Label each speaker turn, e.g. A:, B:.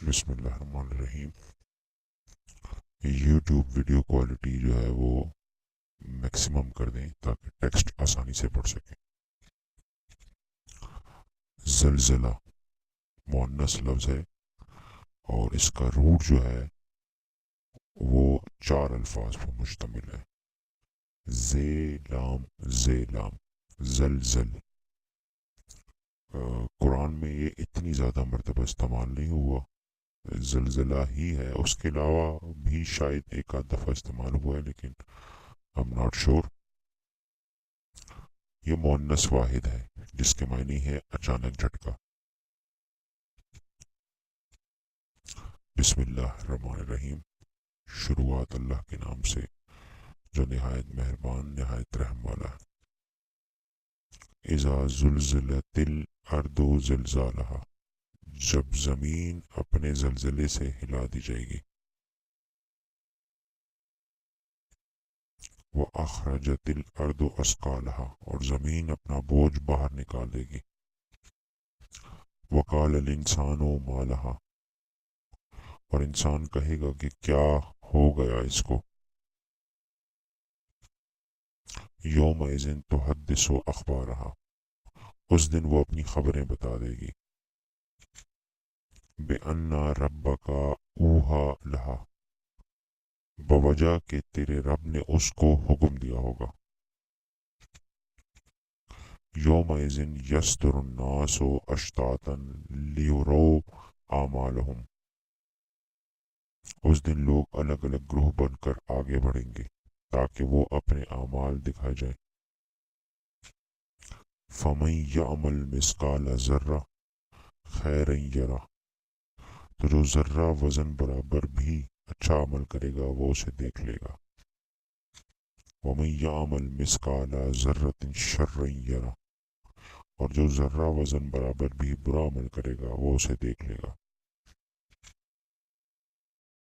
A: بسم اللہ الرحمن الرحیم۔ یوٹیوب ویڈیو کوالٹی جو ہے وہ میکسیمم کر دیں تاکہ ٹیکسٹ آسانی سے پڑھ سکیں۔ زلزلہ مؤنث لفظ ہے اور اس کا روٹ جو ہے وہ 4 الفاظ پر مشتمل ہے۔ زے لام زلزل۔ قرآن میں یہ اتنی زیادہ مرتبہ استعمال نہیں ہوا، زلزلہ ہی ہے، اس کے علاوہ بھی شاید ایک آدھ دفعہ استعمال ہوا ہے لیکن I'm not sure۔ یہ مؤنث واحد ہے جس کے معنی ہے اچانک جھٹکا۔ بسم اللہ الرحمن الرحیم، شروعات اللہ کے نام سے جو نہایت مہربان نہایت رحم والا ہے۔ اذا زلزلت الارض زلزالہا، جب زمین اپنے زلزلے سے ہلا دی جائے گی۔ وَأَخْرَجَتِ الْأَرْضُ أَثْقَالَهَا، اور زمین اپنا بوجھ باہر نکال دے گی۔ وَقَالَ الْإِنسَانُ مَا لَهَا، اور انسان کہے گا کہ کیا ہو گیا اس کو۔ يَوْمَئِذٍ تُحَدِّثُ أَخْبَارَهَا، اس دن وہ اپنی خبریں بتا دے گی۔ بِأَنَّ رَبَّكَ أَوْحَىٰ لَهَا، بوجہ کہ تیرے رب نے اس کو حکم دیا ہوگا۔ یومئذ یصدر الناس اشتاتا لیروا اعمالهم، اس دن لوگ الگ الگ گروہ بن کر آگے بڑھیں گے تاکہ وہ اپنے اعمال دکھائے جائیں۔ فمن یعمل مثقال ذرہ خیرا یرہ، تو جو ذرہ وزن برابر بھی اچھا عمل کرے گا وہ اسے دیکھ لے گا۔ ومن یعمل مثقال ذرۃ شرا یرہ، اور جو ذرہ وزن برابر بھی برا عمل کرے گا وہ اسے دیکھ لے گا۔